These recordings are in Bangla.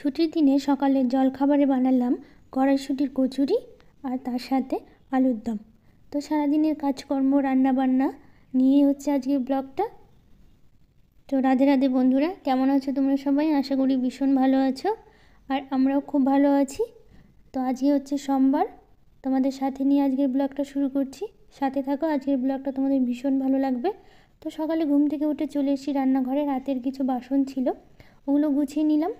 ছুটির দিনে সকালের জলখাবারে বানালাম কড়াইশুঁটির কচুরি আর তার সাথে আলুর দম। তো সারাদিনের কাজকর্ম রান্নাবান্না নিয়ে হচ্ছে আজকের ব্লগটা। তো রাধে রাধে বন্ধুরা, কেমন আছো তোমরা সবাই? আশা করি ভীষণ ভালো আছো, আর আমরাও খুব ভালো আছি। তো আজকে হচ্ছে সোমবার, তোমাদের সাথে নিয়ে আজকের ব্লগটা শুরু করছি। সাথে থাকো, আজকের ব্লগটা তোমাদের ভীষণ ভালো লাগবে। তো সকালে ঘুম থেকে উঠে চলে এসেছি রান্নাঘরে। রাতের কিছু বাসন ছিল, ওগুলো গুছিয়ে নিলাম।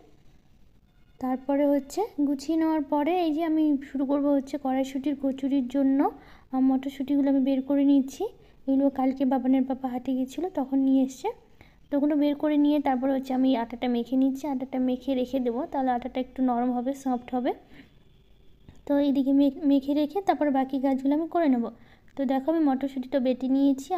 তারপরে হচ্ছে গুছিয়ে নেওয়ার পরে এই যে আমি শুরু করব হচ্ছে কড়াইশুঁটির কচুরির জন্য মটরশুঁটিগুলো আমি বের করে নিচ্ছি। এগুলো কালকে বাবানের পাপা হাটে গিয়েছিলো তখন নিয়ে এসছে, তো ওগুলো বের করে নিয়ে তারপরে হচ্ছে আমি আটাটা মেখে নিচ্ছি। আটাটা মেখে রেখে দেবো, তাহলে আটাটা একটু নরম হবে, সফট হবে। তো এইদিকে মেখে রেখে তারপরে বাকি কাজগুলো আমি করে নেব। তো দেখো আমি মটরশুঁটিটা বেটে নিয়েছি,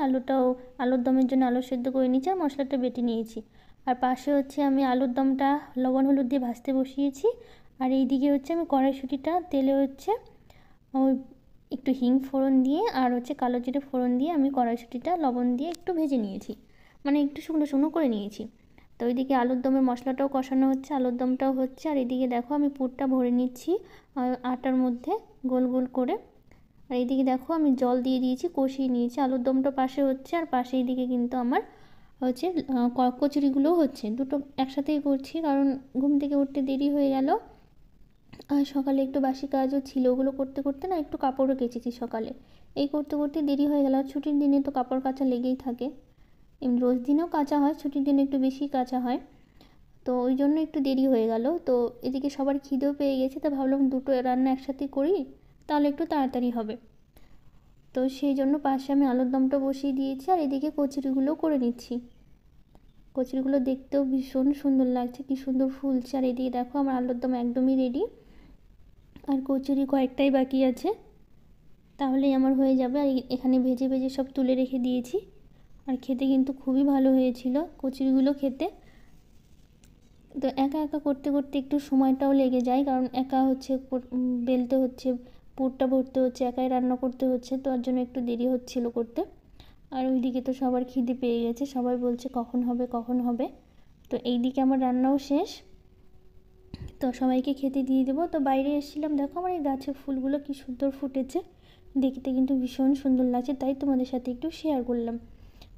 আলুর দমের জন্য আলু সেদ্ধ করে নিয়েছি, আর মশলাটা বেটে নিয়েছি। আর পাশে হচ্ছে আমি আলুর দমটা লবণ হলুদ দিয়ে ভাজতে বসিয়েছি। আর এইদিকে হচ্ছে আমি কড়াইশুঁটিটা তেলে হচ্ছে ওই একটু হিং ফোড়ন দিয়ে আর হচ্ছে কালো জিরে ফোড়ন দিয়ে আমি কড়াইশুঁটিটা লবণ দিয়ে একটু ভেজে নিয়েছি, মানে একটু শুকনো শুকনো করে নিয়েছি। তো ওইদিকে আলুর দমের মশলাটাও কষানো হচ্ছে, আলুর দমটাও হচ্ছে। আর এদিকে দেখো আমি পুরটা ভরে নিচ্ছি আটার মধ্যে গোল গোল করে। আর এইদিকে দেখো আমি জল দিয়ে দিয়েছি, কষিয়ে নিয়েছি। আলুর দমটা পাশে হচ্ছে, আর পাশে এইদিকে কিন্তু আমার হচ্ছে কচুরিগুলোও হচ্ছে। দুটো একসাথেই করছি কারণ ঘুম থেকে উঠতে দেরি হয়ে গেল, আর সকালে একটু বাসি কাজও ছিল, ওগুলো করতে করতে না একটু কাপড়ও কেচেছি সকালে। এই করতে করতে দেরি হয়ে গেল। আর ছুটির দিনে তো কাপড় কাচা লেগেই থাকে, এমনি রোজ দিনেও কাচা হয়, ছুটির দিনে একটু বেশি কাচা হয়। তো ওই জন্য একটু দেরি হয়ে গেল। তো এদিকে সবার খিদেও পেয়ে গেছে, তো ভাবলাম দুটো রান্না একসাথে করি, তাহলে একটু তাড়াতাড়ি হবে। তো সেই জন্য পাশে আমি আলুর দমটা বসিয়ে দিয়েছি, আর এদিকে কচুরিগুলোও করে নিচ্ছি। কচুরিগুলো দেখতেও ভীষণ সুন্দর লাগছে, কি সুন্দর ফুলছে। আর এদিকে দেখো আমার আলুর দম একদমই রেডি, আর কচুরি কয়েকটাই বাকি আছে, তাহলেই আমার হয়ে যাবে। আর এখানে ভেজে ভেজে সব তুলে রেখে দিয়েছি। আর খেতে কিন্তু খুবই ভালো হয়েছিল কচুরিগুলো খেতে। তো একা একা করতে করতে একটু সময়টাও লেগে যায়, কারণ একা হচ্ছে বেলতে হচ্ছে, পুরটা ভরতে হচ্ছে, একাই রান্না করতে হচ্ছে, তো তার জন্য একটু দেরি হচ্ছিল করতে। আর ওইদিকে তো সবার খিদে পেয়ে গেছে, সবাই বলছে কখন হবে কখন হবে। তো এইদিকে আমার রান্নাও শেষ, তো সবাইকে খেতে দিয়ে দেবো। তো বাইরে এসেছিলাম, দেখো আমার এই গাছের ফুলগুলো কি সুন্দর ফুটেছে, দেখতে কিন্তু ভীষণ সুন্দর লাগছে, তাই তোমাদের সাথে একটু শেয়ার করলাম।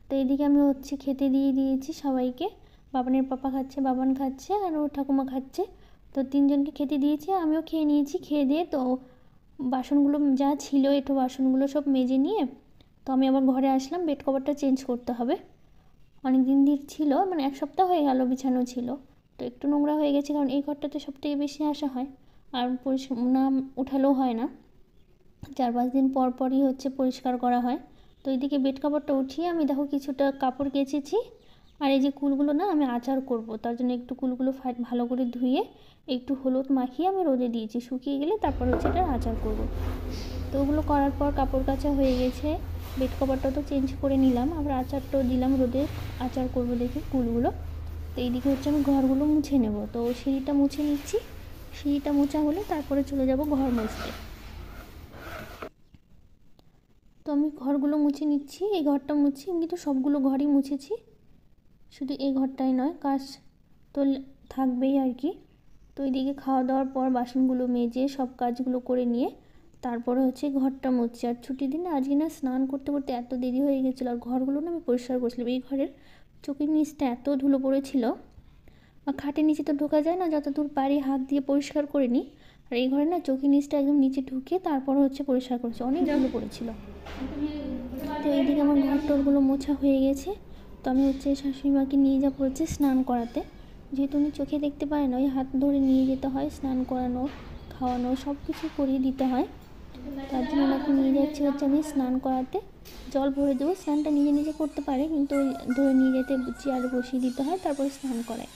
তো এইদিকে আমি হচ্ছে খেতে দিয়ে দিয়েছি সবাইকে। বাবানের পাপা খাচ্ছে, বাবান খাচ্ছে, আর ওর ঠাকুমা খাচ্ছে। তো তিনজনকে খেতে দিয়েছি, আমিও খেয়ে নিয়েছি। খেয়ে দিয়ে তো বাসনগুলো যা ছিল একটু বাসনগুলো সব মেজে নিয়ে তো আমি আবার ঘরে আসলাম। বেড কভারটা চেঞ্জ করতে হবে, অনেক দিন ছিল, মানে এক সপ্তাহ হয়ে গেল বিছানো ছিল, তো একটু নোংরা হয়ে গেছে, কারণ এই ঘরটাতে সবথেকে বেশি আসা হয়, আর পরিষ্কার না উঠালেও হয় না, 4-5 দিন পর পরই হচ্ছে পরিষ্কার করা হয়। তো এইদিকে বেড কাভারটা উঠিয়ে আমি দেখো কিছুটা কাপড় কেচেছি। আর এই যে কুলগুলো না আমি আচার করব, তার জন্য একটু কুলগুলো ভালো করে ধুয়ে একটু হলুদ মাখিয়ে আমি রোদে দিয়েছি, শুকিয়ে গেলে তারপর হচ্ছে এটা আচার করব। তো ওগুলো করার পর কাপড় কাচা হয়ে গেছে, বেড কভারটা তো চেঞ্জ করে নিলাম, আবার আচারটাও দিলাম রোদে, আচার করব দেখে কুলগুলো। তো এইদিকে হচ্ছে আমি ঘরগুলো মুছে নেব, তো সিঁড়িটা মুছে নিচ্ছি। সিঁড়িটা মোছা হলে তারপরে চলে যাব ঘর মুছতে। তো আমি ঘরগুলো মুছে নিচ্ছি, এই ঘরটা মুছি, আমি কিন্তু সবগুলো ঘরই মুছেছি, শুধু এই ঘরটাই নয়, কাজ তো থাকবেই আর কি। তো এইদিকে খাওয়া দাওয়ার পর বাসনগুলো মেজে সব কাজগুলো করে নিয়ে তারপরে হচ্ছে ঘরটা মুছছি। আর ছুটির দিনে আজকে না স্নান করতে করতে এত দেরি হয়ে গেছিলো, আর ঘরগুলো না আমি পরিষ্কার করছিলাম। এই ঘরের চোখের নিচটা এত ধুলো পড়েছিল, আর খাটের নিচে তো ঢোকা যায় না, যত দূর পারি হাত দিয়ে পরিষ্কার করে নিই। আর এই ঘরে না চোখের নিচটা একদম নিচে ঢুকিয়ে তারপর হচ্ছে পরিষ্কার করেছি, অনেক ধুলো পড়েছিল। তো এইদিকে আমার ঘর টরগুলো মোছা হয়ে গেছে। তো আমি হচ্ছে শাশুড়ি মাকে নিয়ে যাবো হচ্ছে স্নান করাতে, যেহেতু উনি চোখে দেখতে পারে না, ওই হাত ধরে নিয়ে যেতে হয়, স্নান করানো খাওয়ানো সব কিছু করিয়ে দিতে হয়। তার জন্য ওনাকে নিয়ে যাচ্ছি হচ্ছে আমি স্নান করাতে। জল ভরে দেবো, স্নানটা নিজে নিজে করতে পারে, কিন্তু ওই ধরে নিয়ে যেতে চেয়ারে বসিয়ে দিতে হয়, তারপরে স্নান করায়।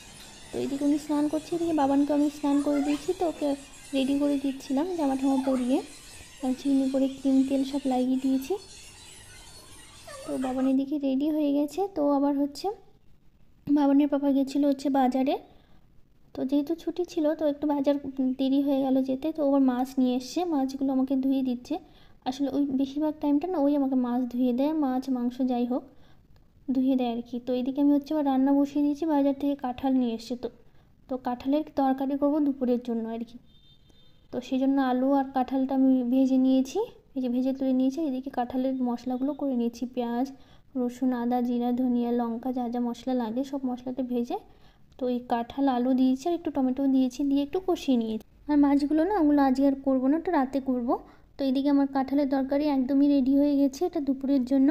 তো এইদিকে উনি স্নান করছে, এদিকে বাবানকে আমি স্নান করে দিয়েছি। তো ওকে রেডি করে দিচ্ছিলাম, জামা ঠামা পরিয়ে চিনি করে ক্রিম তেল সব লাগিয়ে দিয়েছি। তো বাবান এদিকে রেডি হয়ে গেছে। তো আবার হচ্ছে বাবানের পাপা গেছিলো হচ্ছে বাজারে, তো যেহেতু ছুটি ছিল তো একটু বাজার দেরি হয়ে গেল যেতে। তো ওর মাছ নিয়ে এসছে, মাছগুলো আমাকে ধুয়ে দিচ্ছে। আসলে ওই বেশিরভাগ টাইমটা না ওই আমাকে মাছ ধুয়ে দেয়, মাছ মাংস যাই হোক ধুয়ে দেয় আর কি। তো এইদিকে আমি হচ্ছে আবার রান্না বসিয়ে দিয়েছি, বাজার থেকে কাঁঠাল নিয়ে এসছে। তো কাঁঠালের তরকারি করব দুপুরের জন্য আর কি। তো সেই জন্য আলু আর কাঁঠালটা আমি ভেজে নিয়েছি, এই যে ভেজে তুলে নিয়েছি। এদিকে কাঁঠালের মশলাগুলো করে নিয়েছি, পেঁয়াজ, রসুন, আদা, জিরা, ধনিয়া, লঙ্কা, যা যা মশলা লাগে সব মশলাটা ভেজে, তো এই কাঁঠাল আলু দিয়েছি আর একটু টমেটো দিয়েছি, দিয়ে একটু কষিয়ে নিয়েছি। আর মাছগুলো না, ওগুলো আজকে আর করবো না, ওটা রাতে করব। তো এদিকে আমার কাঁঠালের তরকারি একদমই রেডি হয়ে গেছে, এটা দুপুরের জন্য।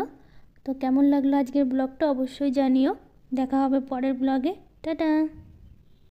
তো কেমন লাগলো আজকের ব্লগটা অবশ্যই জানিও। দেখা হবে পরের ব্লগে। টাটা।